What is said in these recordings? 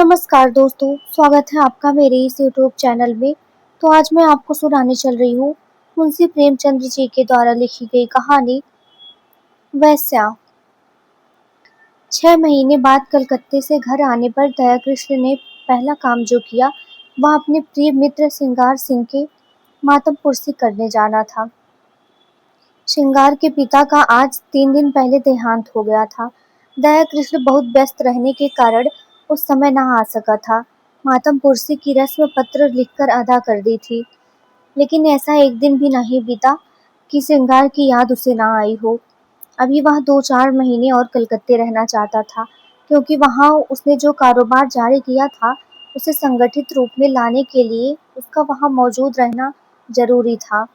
नमस्कार दोस्तों, स्वागत है आपका मेरे इस यूट्यूब चैनल में। तो आज मैं आपको सुनाने चल रही हूँ मुंशी प्रेमचंद जी के द्वारा लिखी गई कहानी वैस्या। 6 महीने बाद कलकत्ते से घर आने पर दयाकृष्ण ने पहला काम जो किया वह अपने प्रिय मित्र श्रृंगार सिंह के मातम पुरस्सी करने जाना था। श्रृंगार के पिता का आज 3 दिन पहले देहांत हो गया था। दयाकृष्ण बहुत व्यस्त रहने के कारण उस समय न आ सका था। मातम पुरस्सी की रस्म पत्र लिखकर अदा कर दी थी, लेकिन ऐसा एक दिन भी नहीं बीता कि श्रृंगार की याद उसे ना आई हो। अभी वह 2-4 महीने और कलकत्ते रहना चाहता था, क्योंकि वहाँ उसने जो कारोबार जारी किया था उसे संगठित रूप में लाने के लिए उसका वहाँ मौजूद रहना जरूरी था,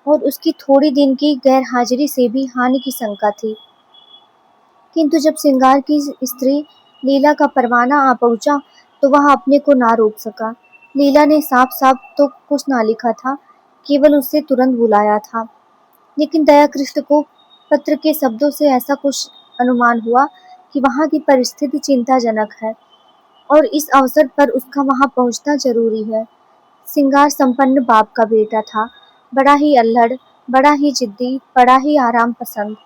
और उसकी थोड़ी दिन की गैरहाजिरी से भी हानि की शंका थी। किंतु जब श्रृंगार की स्त्री लीला का परवाना आ पहुंचा तो वह अपने को ना रोक सका। लीला ने साफ साफ तो कुछ ना लिखा था, केवल उससे तुरंत बुलाया था, लेकिन दयाकृष्ण को पत्र के शब्दों से ऐसा कुछ अनुमान हुआ कि वहाँ की परिस्थिति चिंताजनक है और इस अवसर पर उसका वहाँ पहुँचना जरूरी है। श्रृंगार संपन्न बाप का बेटा था, बड़ा ही अल्हड़, बड़ा ही जिद्दी, बड़ा ही आराम पसंद।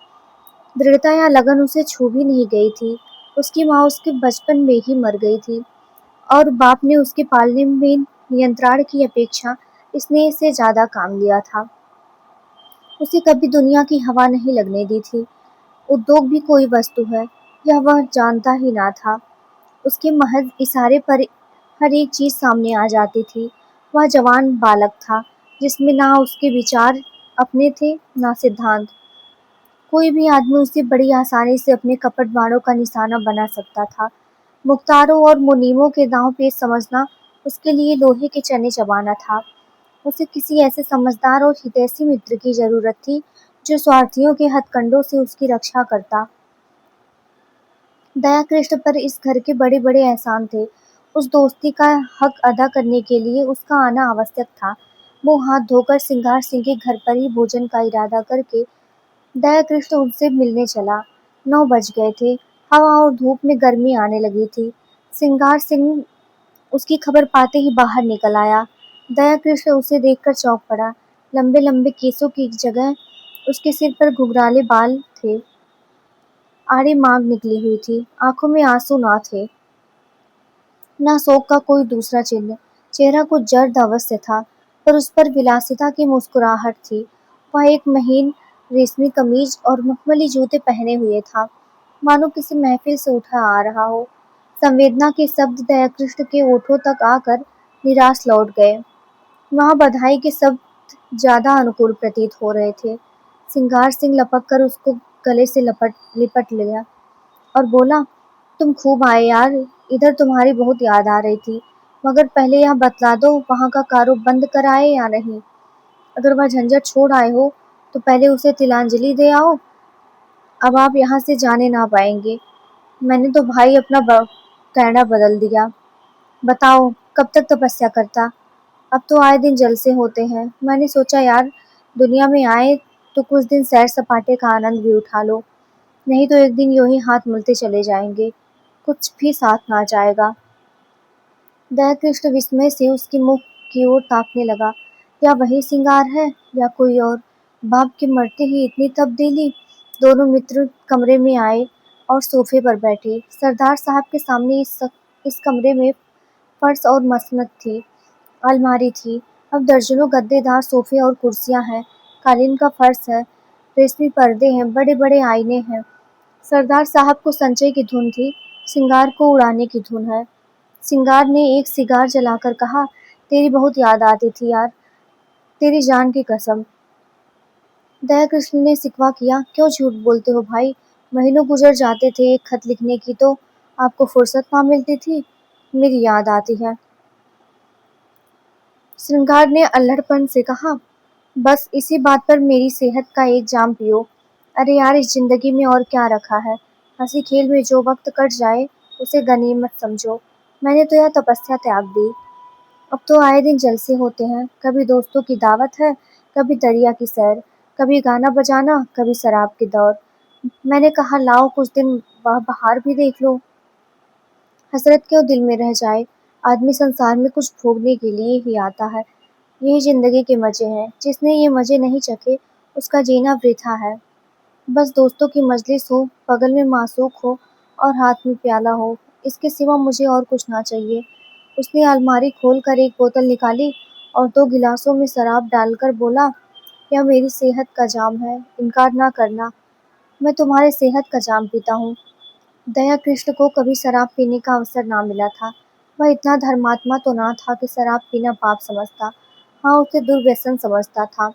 दृढ़ता या लगन उसे छू भी नहीं गई थी। उसकी माँ उसके बचपन में ही मर गई थी और बाप ने उसके पालने में नियंत्रण की अपेक्षा स्नेह से ज्यादा काम लिया था। उसे कभी दुनिया की हवा नहीं लगने दी थी। उद्योग भी कोई वस्तु है, यह वह जानता ही ना था। उसके महज इशारे पर हर एक चीज सामने आ जाती थी। वह जवान बालक था, जिसमें ना उसके विचार अपने थे ना सिद्धांत। कोई भी आदमी उसे बड़ी आसानी से अपने कपट बाणों का निशाना बना सकता था। मुख्तारों और मुनीमों के दांव पेच समझना उसके लिए लोहे के चने चबाना था। उसे किसी ऐसे समझदार और हितैषी मित्र की जरूरत थी, जो स्वार्थियों के हथकंडों से उसकी रक्षा करता। दयाकृष्ण पर इस घर के बड़े बड़े एहसान थे। उस दोस्ती का हक अदा करने के लिए उसका आना आवश्यक था। वो हाथ धोकर श्रृंगार सिंह के घर पर ही भोजन का इरादा करके दयाकृष्ण उनसे मिलने चला। 9 बज गए थे। हवा और धूप में गर्मी आने लगी थी। श्रृंगार सिंह उसकी खबर पाते ही बाहर निकल आया। दयाकृष्ण उसे देखकर चौंक पड़ा। लंबे लंबे केसों की जगह उसके सिर पर घुंघराले बाल थे। आड़ी मांग निकली हुई थी। आंखों में आंसू ना थे, न शोक का कोई दूसरा चिन्ह। चेहरा कुछ जर्द अवश्य था, पर उस पर विलासिता की मुस्कुराहट थी। वह एक महीन रेशमी कमीज और मखमली जूते पहने हुए था, मानो किसी महफिल से उठा आ रहा हो। संवेदना के शब्द दयाकृष्ण के ओठों तक आकर निराश लौट गए। वहाँ बधाई के शब्द ज्यादा अनुकूल प्रतीत हो रहे थे। श्रृंगार सिंह लपक कर उसको गले से लिपट लिया और बोला, तुम खूब आए यार, इधर तुम्हारी बहुत याद आ रही थी। मगर पहले यह बतला दो, वहाँ का कारो बंद कर आए या नहीं? अगर वह झंझट छोड़ आए हो तो पहले उसे तिलांजलि दे आओ। अब आप यहाँ से जाने ना पाएंगे। मैंने तो भाई अपना कहना बदल दिया। बताओ कब तक तपस्या करता? अब तो आए दिन जलसे होते हैं। मैंने सोचा यार, दुनिया में आए तो कुछ दिन सैर सपाटे का आनंद भी उठा लो, नहीं तो एक दिन यूं ही हाथ मलते चले जाएंगे, कुछ भी साथ ना जाएगा। दयाकृष्ण विस्मय से उसके मुख की ओर ताकने लगा। या वही श्रृंगार है या कोई और? बाप के मरते ही इतनी तब्दीली। दोनों मित्र कमरे में आए और सोफे पर बैठे। सरदार साहब के सामने इस कमरे में फर्श और मसनद थी, अलमारी थी। अब दर्जनों गद्देदार सोफे और कुर्सियां हैं। कालीन का फर्श है, रेशमी पर्दे हैं, बड़े बड़े आईने हैं। सरदार साहब को संचय की धुन थी, सिंगार को उड़ाने की धुन है। सिंगार ने एक सिगार जलाकर कहा, तेरी बहुत याद आती थी यार, तेरी जान की कसम। दयाकृष्ण ने सिकवा किया, क्यों झूठ बोलते हो भाई? महीनों गुजर जाते थे एक खत लिखने की तो आपको फुर्सत ना मिलती थी। मेरी याद आती है, श्रृंगार ने अल्हड़पन से कहा। बस इसी बात पर मेरी सेहत का एक जाम पियो। अरे यार, इस जिंदगी में और क्या रखा है? हंसी खेल में जो वक्त कट जाए उसे गनीमत समझो। मैंने तो यह तपस्या त्याग दी। अब तो आए दिन जलसे होते हैं, कभी दोस्तों की दावत है, कभी दरिया की सैर, कभी गाना बजाना, कभी शराब की दौर। मैंने कहा लाओ कुछ दिन वह बहार भी देख लो। हसरत क्यों दिल में रह जाए। आदमी संसार में कुछ भोगने के लिए ही आता है। यही जिंदगी के मजे हैं। जिसने ये मजे नहीं चखे उसका जीना वृथा है। बस दोस्तों की मजलिस हो, बगल में मासूक हो और हाथ में प्याला हो, इसके सिवा मुझे और कुछ ना चाहिए। उसने अलमारी खोलकर एक बोतल निकाली और 2 गिलासों में शराब डालकर बोला, यह मेरी सेहत का जाम है, इनकार ना करना। मैं तुम्हारे सेहत का जाम पीता हूँ। दया कृष्ण को कभी शराब पीने का अवसर ना मिला था। वह इतना धर्मात्मा तो ना था कि शराब पीना पाप समझता। हाँ, उसे दुर्व्यसन समझता था।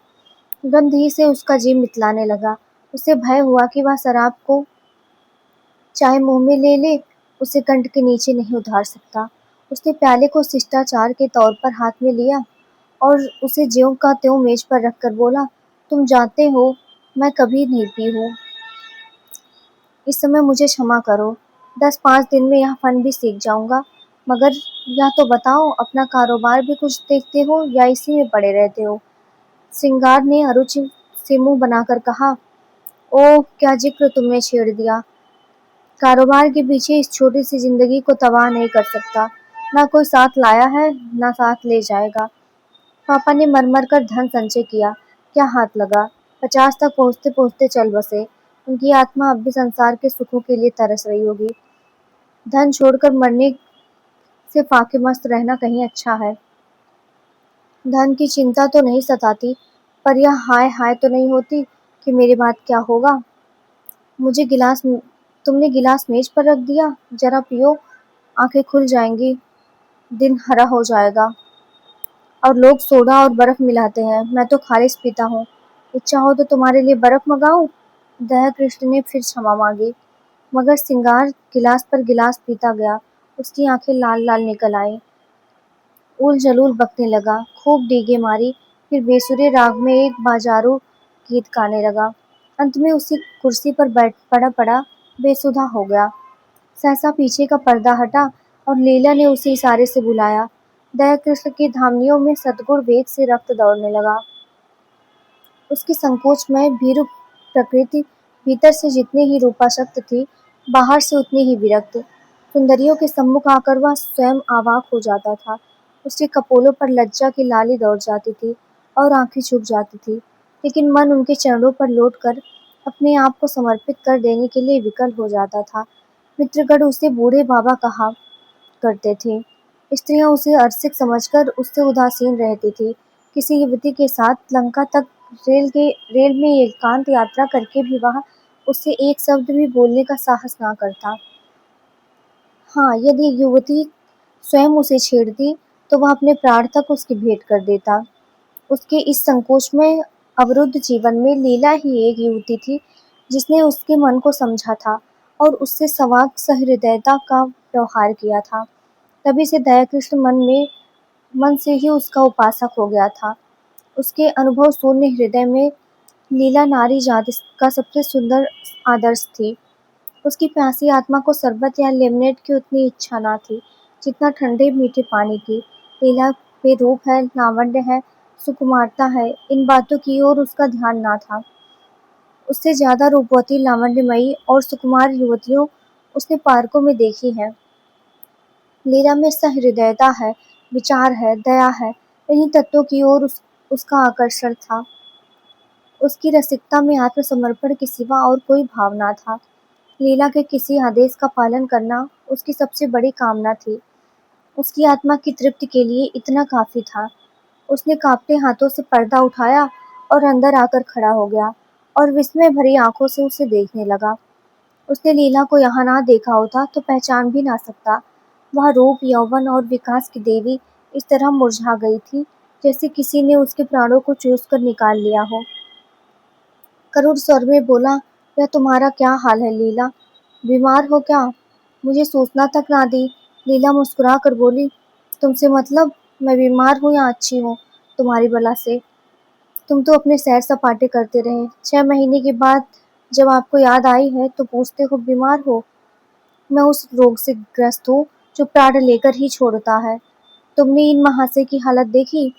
गंध ही से उसका जी मितलाने लगा। उसे भय हुआ कि वह शराब को चाहे मुंह में ले ले, उसे कंठ के नीचे नहीं उतार सकता। उसने प्याले को शिष्टाचार के तौर पर हाथ में लिया और उसे ज्यों का त्यों मेज पर रखकर बोला, तुम जानते हो मैं कभी नहीं पी हूँ। इस समय मुझे क्षमा करो। 10-5 दिन में यह फन भी सीख जाऊंगा। मगर या तो बताओ, अपना कारोबार भी कुछ देखते हो या इसी में पड़े रहते हो। सिंगार ने अरुचि से मुंह बनाकर कहा, ओह क्या जिक्र तुमने छेड़ दिया। कारोबार के पीछे इस छोटी सी जिंदगी को तबाह नहीं कर सकता। ना कोई साथ लाया है, ना साथ ले जाएगा। पापा ने मर-मर कर धन संचय किया, क्या हाथ लगा। 50 तक पहुँचते-पहुँचते चल बसे। उनकी आत्मा अब भी संसार के सुखों के लिए तरस रही होगी। धन छोड़कर मरने से फाके मस्त रहना कहीं अच्छा है। धन की चिंता तो नहीं सताती, पर यह हाय हाय तो नहीं होती कि मेरे बाद क्या होगा। मुझे गिलास तुमने गिलास मेज पर रख दिया, जरा पियो, आंखें खुल जाएंगी, दिन हरा हो जाएगा। और लोग सोडा और बर्फ मिलाते हैं, मैं तो खालिस पीता हूँ। इच्छा हो तो तुम्हारे लिए बर्फ मंगाऊं। दया कृष्ण ने फिर क्षमा मांगी, मगर सिंगार गिलास पर गिलास पीता गया। उसकी आंखें लाल लाल निकल आईं। उल जलूल बकने लगा, खूब डींगे मारी, फिर बेसुरे राग में एक बाजारू गीत गाने लगा। अंत में उसी कुर्सी पर बैठ पड़ा पड़ा बेसुधा हो गया। सहसा पीछे का पर्दा हटा और लीला ने उसे इशारे से बुलाया। दया कृष्ण की धमनियों में सद्गुण वेग से रक्त दौड़ने लगा। उसकी संकोचमय भीरु प्रकृति भीतर से जितनी ही रूपाशक्त थी, बाहर से उतनी ही विरक्त। सुंदरियों के सम्मुख आकर वह स्वयं अवाक हो जाता था। उसके कपोलों पर लज्जा की लाली दौड़ जाती थी और आंखें झुक जाती थी, लेकिन मन उनके चरणों पर लौटकर अपने आप को समर्पित कर देने के लिए विकल हो जाता था। मित्रगण उसे बूढ़े बाबा कहा करते थे। स्त्रियां उसे अरसिक समझकर उससे उदासीन रहती थी। किसी युवती के साथ लंका तक रेल में एकांत यात्रा करके भी वह उससे एक शब्द भी बोलने का साहस ना करता। हाँ, यदि युवती स्वयं उसे छेड़ती तो वह अपने प्राण तक उसकी भेंट कर देता। उसके इस संकोच में अवरुद्ध जीवन में लीला ही एक युवती थी जिसने उसके मन को समझा था और उससे सवाक सहृदयता का व्यवहार किया था। तभी से दयाकृष्ण मन से ही उसका उपासक हो गया था। उसके अनुभव शून्य हृदय में लीला नारी जाति का सबसे सुंदर आदर्श थी। उसकी प्यासी आत्मा को शरबत या लेमनेड की उतनी इच्छा न थी जितना ठंडे मीठे पानी की। लीला में रूप है, लावण्य है, सुकुमारता है, इन बातों की ओर उसका ध्यान न था। उससे ज्यादा रूपवती, लावण्यमयी और सुकुमार युवतियों उसने पार्कों में देखी हैं। लीला में सहृदयता है, विचार है, दया है, इन्हीं तत्वों की ओर उसका आकर्षण था। उसकी रसिकता में आत्मसमर्पण के सिवा और कोई भाव न था। लीला के किसी आदेश का पालन करना उसकी सबसे बड़ी कामना थी। उसकी आत्मा की तृप्ति के लिए इतना काफी था। उसने कांपते हाथों से पर्दा उठाया और अंदर आकर खड़ा हो गया और विस्मय भरी आंखों से उसे देखने लगा। उसने लीला को यहाँ ना देखा होता तो पहचान भी ना सकता। वह रूप, यौवन और विकास की देवी इस तरह मुरझा गई थी जैसे किसी ने उसके प्राणों को चूस कर निकाल लिया हो। करुण स्वर में बोला, यह तुम्हारा क्या हाल है लीला? बीमार हो क्या? मुझे सूचना तक ना दी। लीला मुस्कुरा कर बोली, तुमसे मतलब? मैं बीमार हूँ या अच्छी हूँ तुम्हारी बला से? तुम तो अपने सैर सपाटे करते रहे। 6 महीने के बाद जब आपको याद आई है तो पूछते हो बीमार हो। मैं उस रोग से ग्रस्त हूँ जो प्राण लेकर ही छोड़ता है। तुमने इन महाशय की हालत देखी?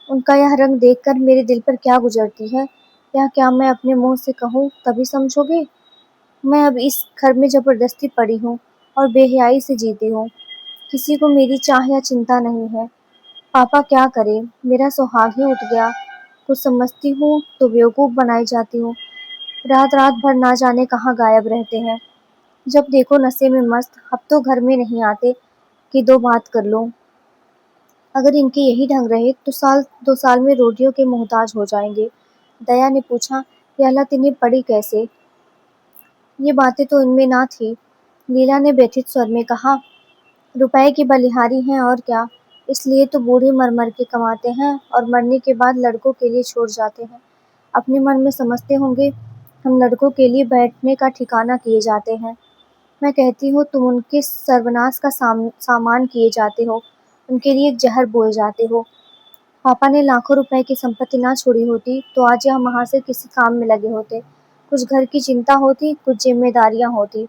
उनका यह रंग देखकर मेरे दिल पर क्या गुजरती है, यह क्या मैं अपने मुंह से कहूँ तभी समझोगे। मैं अब इस घर में जबरदस्ती पड़ी हूँ। और बेहयाई से जीती हूँ। किसी को मेरी चाह या चिंता नहीं है। पापा क्या करें, मेरा सुहाग ही उठ गया। कुछ समझती हूँ तो बेवकूफ़ बनाई जाती हूँ। रात रात भर ना जाने कहाँ गायब रहते हैं। जब देखो नशे में मस्त, अब तो घर में नहीं आते कि दो बात कर लो। अगर इनके यही ढंग रहे तो साल 2 साल में रोटियों के मोहताज हो जाएंगे। दया ने पूछा, ये हालत इन्हें पड़ी कैसे? ये बातें तो इनमें ना थी। लीला ने व्यथित स्वर में कहा, रुपए की बलिहारी हैं और क्या। इसलिए तो बूढ़े मर मर के कमाते हैं और मरने के बाद लड़कों के लिए छोड़ जाते हैं। अपने मन में समझते होंगे हम लड़कों के लिए बैठने का ठिकाना किए जाते हैं। मैं कहती हूँ तुम उनके सर्वनाश का सामान किए जाते हो, उनके लिए जहर बोए जाते हो। पापा ने लाखों रुपए की संपत्ति ना छोड़ी होती तो आज यह महाशय किसी काम में लगे होते। कुछ घर की चिंता होती, कुछ जिम्मेदारियां होती,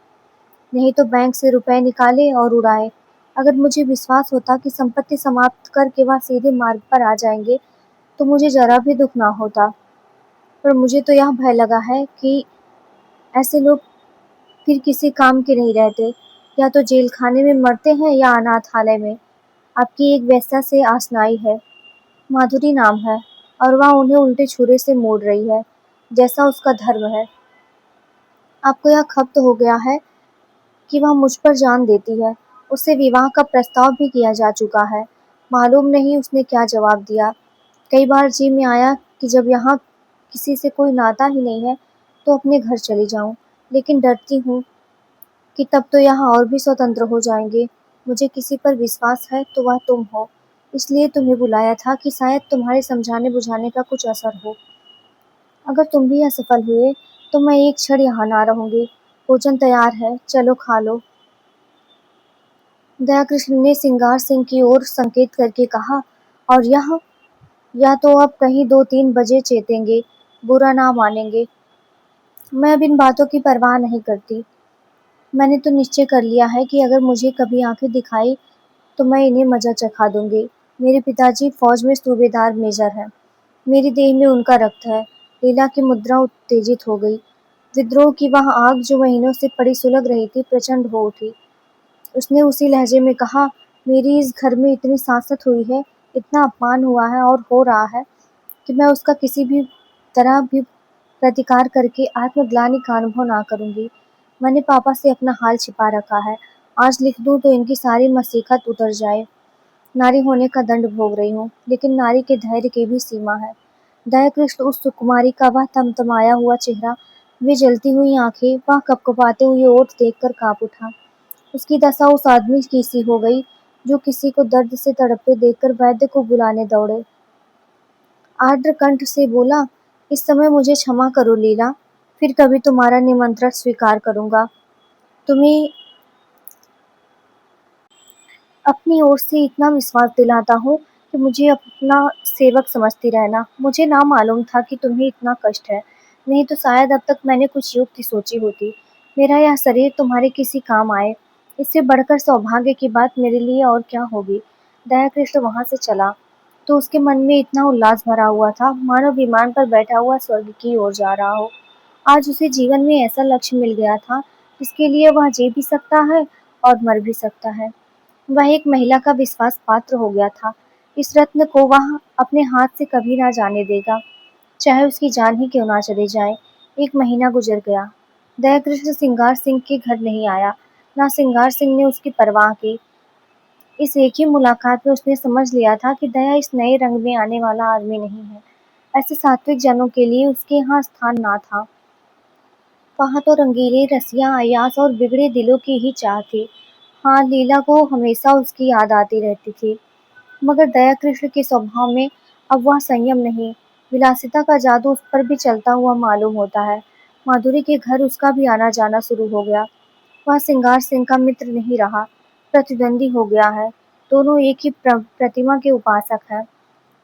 नहीं तो बैंक से रुपए निकाले और उड़ाए। अगर मुझे विश्वास होता कि संपत्ति समाप्त करके वह सीधे मार्ग पर आ जाएंगे तो मुझे जरा भी दुख ना होता। पर मुझे तो यह भय लगा है कि ऐसे लोग फिर किसी काम के नहीं रहते, या तो जेल खाने में मरते हैं या अनाथालय में। आपकी एक वैसा से आसनाई है, माधुरी नाम है, और वह उन्हें उल्टे छुरे से मोड़ रही है, जैसा उसका धर्म है। आपको यह खप्त हो गया है कि वह मुझ पर जान देती है। उससे विवाह का प्रस्ताव भी किया जा चुका है। मालूम नहीं उसने क्या जवाब दिया। कई बार जी में आया कि जब यहाँ किसी से कोई नाता ही नहीं है तो अपने घर चली जाऊं, लेकिन डरती हूँ कि तब तो यहाँ और भी स्वतंत्र हो जाएंगे। मुझे किसी पर विश्वास है तो वह तुम हो, इसलिए तुम्हें बुलाया था कि शायद तुम्हारे समझाने बुझाने का कुछ असर हो। अगर तुम भी असफल हुए तो मैं एक क्षण यहाँ ना रहूंगी। भोजन तैयार है, चलो खा लो। दयाकृष्ण ने सिंगार सिंह की ओर संकेत करके कहा, और यह, या तो अब कहीं 2-3 बजे चेतेंगे, बुरा ना मानेंगे। मैं अब इन बातों की परवाह नहीं करती। मैंने तो निश्चय कर लिया है कि अगर मुझे कभी आंखें दिखाई तो मैं इन्हें मजा चखा दूंगी। मेरे पिताजी फौज में सूबेदार मेजर हैं। मेरी देह में उनका रक्त है। लीला की मुद्रा उत्तेजित हो गई। विद्रोह की वह आग जो महीनों से पड़ी सुलग रही थी, प्रचंड हो उठी। उसने उसी लहजे में कहा, मेरी इस घर में इतनी सासत हुई है, इतना अपमान हुआ है और हो रहा है कि मैं उसका किसी भी तरह भी प्रतिकार करके आत्मग्लानि का अनुभव ना करूंगी। मैंने पापा से अपना हाल छिपा रखा है। आज लिख दूं तो इनकी सारी मसीखत उतर जाए। नारी होने का दंड भोग रही हूँ, लेकिन नारी के धैर्य की भी सीमा है। दयाकृष्ण, उस सुकुमारी का वह तमतमाया हुआ चेहरा, वे जलती हुई आंखें, वह कपकपाते हुए ओठ देखकर कांप उठा। उसकी दशा उस आदमी की सी हो गई जो किसी को दर्द से तड़पते देखकर वैद्य को बुलाने दौड़े। आर्द्र कंठ से बोला, इस समय मुझे क्षमा करो लीला, फिर कभी तुम्हारा निमंत्रण स्वीकार करूंगा। तुम्हें अपनी ओर से इतना विश्वास दिलाता हूँ कि मुझे अपना सेवक समझती रहना। मुझे ना मालूम था कि तुम्हें इतना कष्ट है, नहीं तो शायद अब तक मैंने कुछ युक्ति सोची होती। मेरा यह शरीर तुम्हारे किसी काम आए, इससे बढ़कर सौभाग्य की बात मेरे लिए और क्या होगी। दयाकृष्ण वहां से चला तो उसके मन में इतना उल्लास भरा हुआ था, मानो विमान पर बैठा हुआ स्वर्ग की ओर जा रहा हो। आज उसे जीवन में ऐसा लक्ष्य मिल गया था जिसके लिए वह जी भी सकता है और मर भी सकता है। वह एक महिला का विश्वास पात्र हो गया था। इस रत्न को वह अपने हाथ से कभी ना जाने देगा, चाहे उसकी जान ही क्यों ना चली जाए। 1 महीना गुजर गया। दयाकृष्ण सिंगार सिंह के घर नहीं आया, ना सिंगार सिंह ने उसकी परवाह की। इस एक ही मुलाकात में उसने समझ लिया था कि दया इस नए रंग में आने वाला आदमी नहीं है। ऐसे सात्विक जनों के लिए उसके यहाँ स्थान ना था। वहाँ तो रंगीले रसिया, अय्याश और बिगड़े दिलों की ही चाह थी। हाँ, लीला को हमेशा उसकी याद आती रहती थी, मगर दयाकृष्ण के स्वभाव में अब वह संयम नहीं, विलासिता का जादू उस पर भी चलता हुआ मालूम होता है। माधुरी के घर उसका भी आना जाना शुरू हो गया। वह सिंगार सिंह का मित्र नहीं रहा, प्रतिद्वंदी हो गया है। दोनों एक ही प्रतिमा के उपासक हैं,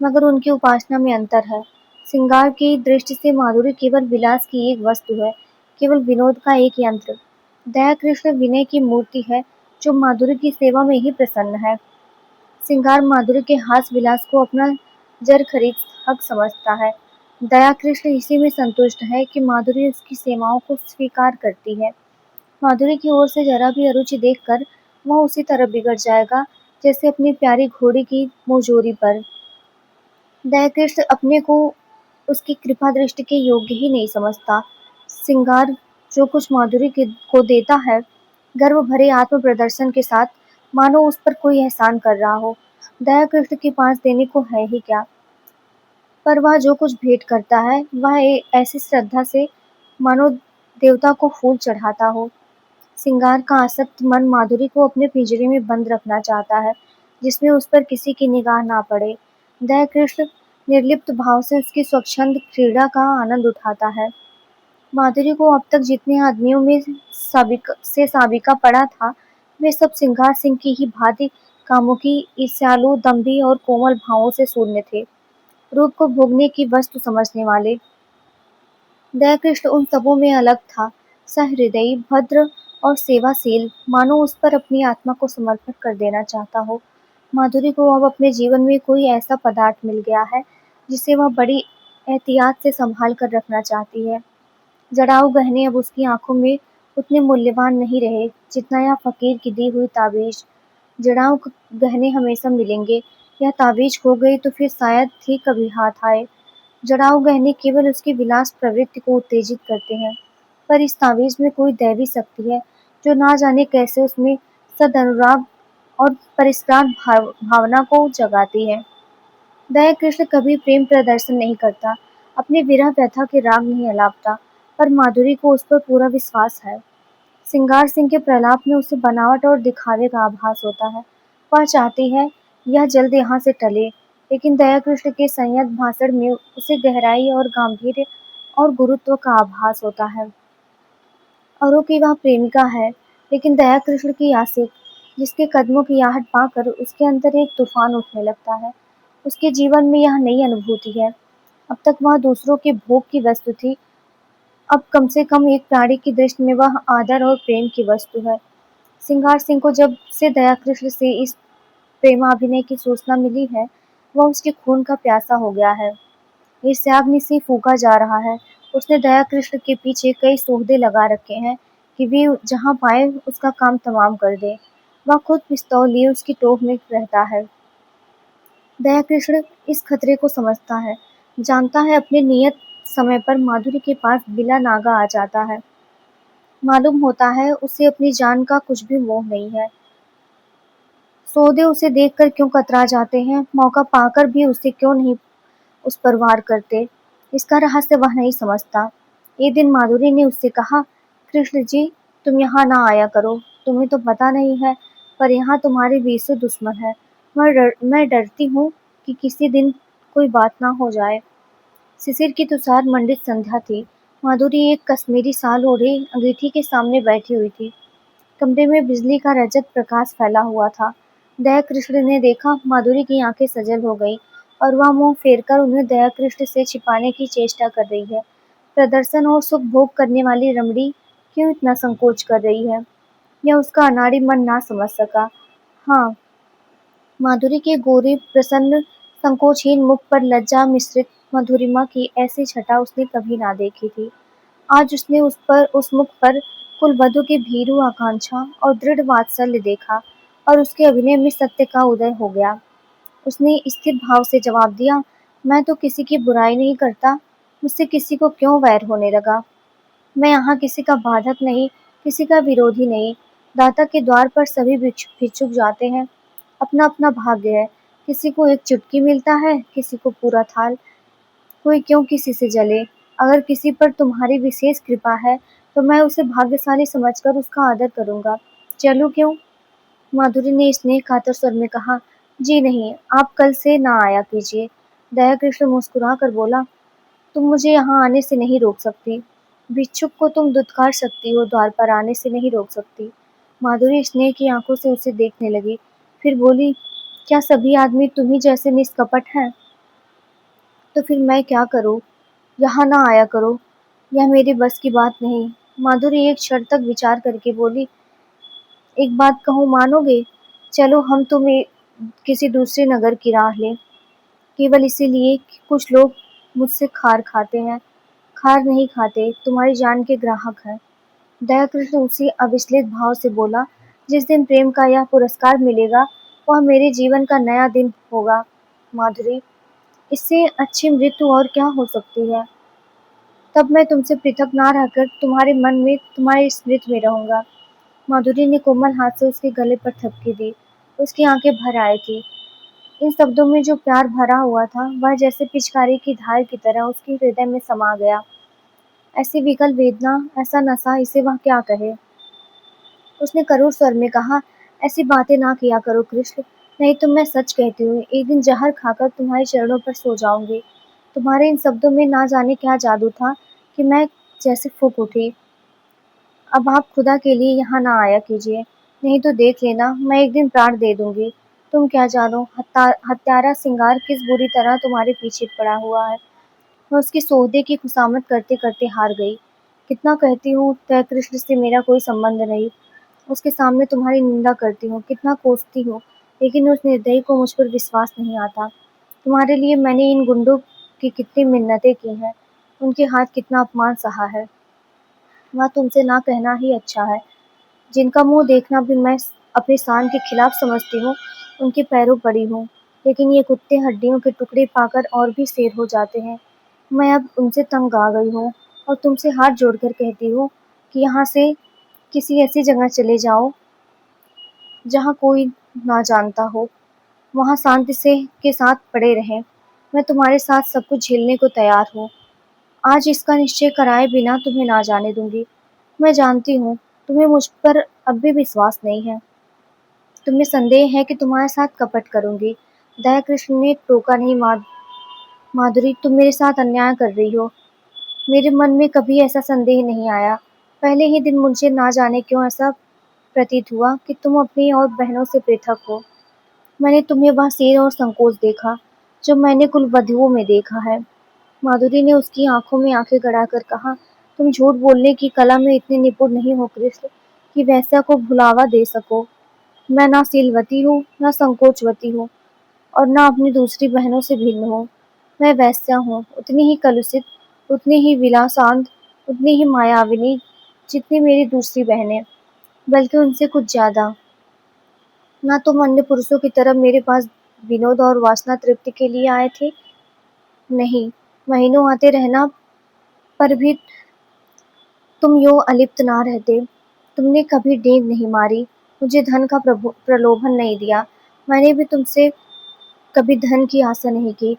मगर उनकी उपासना में अंतर है। सिंगार की दृष्टि से माधुरी केवल विलास की एक वस्तु है, केवल विनोद का एक यंत्र। दयाकृष्ण विनय की मूर्ति है जो माधुरी की सेवा में ही प्रसन्न है। सिंगार माधुरी के हास विलास को अपना जर खरीद हक समझता है। दयाकृष्ण इसी में संतुष्ट है कि माधुरी उसकी सेवाओं को स्वीकार करती है। माधुरी की ओर से जरा भी अरुचि देखकर वह उसी तरह बिगड़ जाएगा जैसे अपनी प्यारी घोड़ी की मुंहजोरी पर। दयाकृष्ण अपने को उसकी कृपा दृष्टि के योग्य ही नहीं समझता। सिंगार जो कुछ माधुरी को देता है, गर्व भरे आत्म प्रदर्शन के साथ, मानो उस पर कोई एहसान कर रहा हो। दयाकृष्ण के पास देने को है ही क्या, पर वह जो कुछ भेंट करता है वह ऐसी श्रद्धा से मानो देवता को फूल चढ़ाता हो। सिंगार का आसक्त मन माधुरी को अपने पिंजरे में बंद रखना चाहता है, जिसमें उस पर किसी की निगाह ना पड़े। दयाकृष्ण निर्लिप्त भाव से उसकी स्वच्छंद क्रीड़ा का आनंद उठाता है। माधुरी को अब तक जितने आदमियों में साबिका पड़ा था, वे सब सिंगार सिंह की ही भांति कामुकी, ईर्ष्यालु, दंभी और कोमल भावों से शून्य थे, रूप को भोगने की वस्तु समझने वाले। दयाकृष्ण उन सबों में अलग था, सहृदयी, भद्र और सेवाशील, मानो उस पर अपनी आत्मा को समर्पित कर देना चाहता हो। माधुरी को अब अपने जीवन में कोई ऐसा पदार्थ मिल गया है, जिसे वह बड़ी एहतियात से संभाल कर रखना चाहती है। जड़ाऊ गहने अब उसकी आंखों में उतने मूल्यवान नहीं रहे, जितना यह फकीर की दी हुई ताबीज। जड़ाऊ गहने हमेशा मिलेंगे, यह ताबीज खो गई तो फिर शायद ही कभी हाथ आए। जड़ाऊ गहने केवल उसकी विलास प्रवृत्ति को उत्तेजित करते हैं, पर इस तावीज़ में कोई दैवी शक्ति है, जो ना जाने कैसे उसमें सदनुराग और परिस्कार भावना को जगाती है। दया कृष्ण कभी प्रेम प्रदर्शन नहीं करता, अपनी विरह व्यथा के राग नहीं अलापता, पर माधुरी को उस पर पूरा विश्वास है। सिंगार सिंह के प्रलाप में उसे बनावट और दिखावे का आभास होता है। वह चाहती है यह जल्द यहाँ से टले, लेकिन दयाकृष्ण के संयत भाषण में उसे गहराई और गांधीर्य और गुरुत्व का आभास होता है। औरों की वह प्रेमिका है, लेकिन दयाकृष्ण की आशिक, जिसके कदमों की आहट पाकर उसके अंदर एक तूफान उठने लगता है। उसके जीवन में यह नई अनुभूति है। अब तक वह दूसरों के भोग की वस्तु थी, अब कम से कम एक प्राणी की दृष्टि में वह आदर और प्रेम की वस्तु है। सिंगार सिंह को जब से दयाकृष्ण से इस प्रेमाभिनय की सूचना मिली है, वह उसके खून का प्यासा हो गया है। ईर्ष्याग्नि से फूंका जा रहा है। उसने दयाकृष्ण के पीछे कई सौदे लगा रखे हैं कि वे जहाँ पाए उसका काम तमाम कर दे। वह खुद पिस्तौल लिए उसकी टोक में रहता है। दयाकृष्ण इस खतरे को समझता है, जानता है अपने नियत समय पर माधुरी के पास बिला नागा आ जाता है। मालूम होता है उसे अपनी जान का कुछ भी मोह नहीं है। सौदे उसे देखकर क्यों कतरा जाते हैं, मौका पाकर भी उसे क्यों नहीं उस पर वार करते, इसका रहस्य वह नहीं समझता। एक दिन माधुरी ने उससे कहा, कृष्ण जी, तुम यहाँ ना आया करो, तुम्हें तो पता नहीं है, पर यहाँ तुम्हारे बीसों दुश्मन है। मैं डरती हूँ कि किसी दिन कोई बात ना हो जाए। शिशिर की तुषार मंडित संध्या थी। माधुरी एक कश्मीरी शाल ओढ़े अंगीठी के सामने बैठी हुई थी। कमरे में बिजली का रजत प्रकाश फैला हुआ था। दयाकृष्ण ने देखा, माधुरी की आंखें सजल हो गई और वह मुंह फेरकर उन्हें दयाकृष्ण से छिपाने की चेष्टा कर रही है। प्रदर्शन और सुख भोग करने वाली रमणी क्यों इतना संकोच कर रही है, यह उसका अनाड़ी मन ना समझ सका। हाँ, माधुरी के गोरे प्रसन्न संकोचहीन मुख पर लज्जा मिश्रित मधुरिमा की ऐसी छटा उसने कभी ना देखी थी। आज उसने उस मुख पर कुलवधू की भीरू आकांक्षा और दृढ़ वात्सल्य देखा और उसके अभिनय में सत्य का उदय हो गया। उसने स्थिर भाव से जवाब दिया, मैं तो किसी की बुराई नहीं करता, मुझसे किसी को क्यों वैर होने लगा। मैं यहाँ किसी का बाधक नहीं, किसी का विरोधी नहीं। दाता के द्वार पर सभी भिक्षुक जाते हैं, अपना अपना भाग्य है। किसी को एक चुटकी मिलता है, किसी को पूरा थाल। कोई क्यों किसी से जले। अगर किसी पर तुम्हारी विशेष कृपा है, तो मैं उसे भाग्यशाली समझकर उसका आदर करूंगा। चलूं क्यों? माधुरी ने स्नेह कातर स्वर में कहा, जी नहीं, आप कल से ना आया कीजिए। दयाकृष्ण मुस्कुरा कर बोला, तुम मुझे यहाँ आने से नहीं रोक सकती। भिक्षुक को तुम दुत्कार सकती हो, द्वार पर आने से नहीं रोक सकती। माधुरी स्नेह की आंखों से उसे देखने लगी, फिर बोली, क्या सभी आदमी तुम्ही जैसे निष्कपट हैं? तो फिर मैं क्या करूं? यहाँ ना आया करो, यह मेरे बस की बात नहीं। माधुरी एक क्षण तक विचार करके बोली, एक बात कहूँ, मानोगे? चलो हम किसी दूसरे नगर की राह लें, केवल इसीलिए कि कुछ लोग मुझसे खार खाते हैं। खार नहीं खाते, तुम्हारी जान के ग्राहक हैं। दयाकृष्ण उसी अविचलित भाव से बोला, जिस दिन प्रेम का यह पुरस्कार मिलेगा, वह मेरे जीवन का नया दिन होगा। माधुरी, इससे अच्छी मृत्यु और क्या हो सकती है? तब मैं तुमसे पृथक ना रहकर तुम्हारे मन में, तुम्हारी स्मृति में रहूंगा। माधुरी ने कोमल हाथ से उसके गले पर थपकी दी। उसकी आंखें भर आई थी। इन शब्दों में जो प्यार भरा हुआ था, वह जैसे पिचकारी की धार की तरह उसके हृदय में समा गया। ऐसी विकल वेदना, ऐसा नशा, इसे वह क्या कहे? उसने करुण स्वर में कहा, ऐसी बातें ना किया करो कृष्ण, नहीं तो मैं सच कहती हूँ, एक दिन जहर खाकर तुम्हारे चरणों पर सो जाऊंगी। तुम्हारे इन शब्दों में ना जाने क्या जादू था कि मैं जैसे फूंक उठी। अब आप खुदा के लिए यहाँ ना आया कीजिए, नहीं तो देख लेना, मैं एक दिन प्राण दे दूंगी। तुम क्या जानो, हत्यारा सिंगार किस बुरी तरह तुम्हारे पीछे पड़ा हुआ है। मैं उसकी सौदे की खुशामद करते करते हार गई। कितना कहती हूँ तय कृष्ण से मेरा कोई संबंध नहीं, उसके सामने तुम्हारी निंदा करती हूँ, कितना कोसती हूँ, लेकिन उस निर्दयी को मुझ पर विश्वास नहीं आता। तुम्हारे लिए मैंने इन गुंडों की कितनी मिन्नतें की हैं, उनके हाथ कितना अपमान सहा है। वह तुमसे ना कहना ही अच्छा है। जिनका मुंह देखना भी मैं अपनी शान के खिलाफ समझती हूँ, उनके पैरों पड़ी हूँ, लेकिन ये कुत्ते हड्डियों के टुकड़े पाकर और भी शेर हो जाते हैं। मैं अब उनसे तंग आ गई हूँ और तुमसे हाथ जोड़कर कहती हूँ कि यहाँ से किसी ऐसी जगह चले जाओ जहाँ कोई ना जानता हो, वहाँ शांति से के साथ पड़े रहें। मैं तुम्हारे साथ सब कुछ झेलने को तैयार हूँ। आज इसका निश्चय कराए बिना तुम्हें ना जाने दूंगी। मैं जानती हूँ तुम्हें मुझ पर अब भी विश्वास नहीं है। तुम्हें संदेह है कि तुम्हारे साथ कपट करूंगी। दया कृष्ण ने टोका, नहीं माधुरी, तुम मेरे साथ अन्याय कर रही हो। मेरे मन में कभी ऐसा संदेह नहीं आया। पहले ही दिन मुझे ना जाने क्यों ऐसा प्रतीत हुआ कि तुम अपनी और बहनों से पृथक हो। मैंने तुम्हें वह शेर और संकोच देखा जो मैंने कुलवधुओं में देखा है। माधुरी ने उसकी आंखों में आंखें गड़ाकर कहा, तुम झूठ बोलने की कला में इतने निपुण नहीं हो कृष्ण कि वैश्या को भुलावा दे सको। मैं ना शीलवती हूँ, ना संकोचवती हूँ, और ना अपनी दूसरी बहनों से भिन्न हूँ। मैं वैश्या हूँ, उतनी ही कलुषित, उतनी ही विलासांध, उतनी ही मायाविनी जितनी मेरी दूसरी बहनें, बल्कि उनसे कुछ ज्यादा। ना तुम अन्य पुरुषों की तरह मेरे पास विनोद और वासना तृप्ति के लिए आए थे। नहीं, महीनों आते रहना पर भी तुम यूं अलिप्त ना रहते। तुमने कभी डेग नहीं मारी, मुझे धन का प्रलोभन नहीं दिया। मैंने भी तुमसे कभी धन की आशा नहीं की।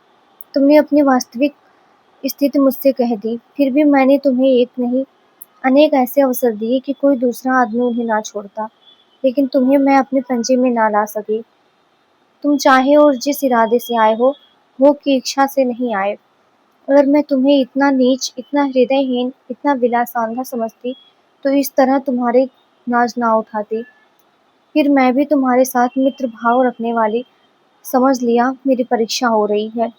तुमने अपनी वास्तविक स्थिति मुझसे कह दी, फिर भी मैंने तुम्हें एक नहीं, अनेक ऐसे अवसर दिए कि कोई दूसरा आदमी उन्हें ना छोड़ता, लेकिन तुम्हें मैं अपने पंजे में ना ला सकी। तुम चाहे और जिस इरादे से आए हो, भोग की इच्छा से नहीं आए। अगर मैं तुम्हें इतना नीच, इतना हृदयहीन, इतना विलासांधा समझती, तो इस तरह तुम्हारे नाज ना उठाती। फिर मैं भी तुम्हारे साथ मित्र भाव रखने वाली समझ लिया, मेरी परीक्षा हो रही है।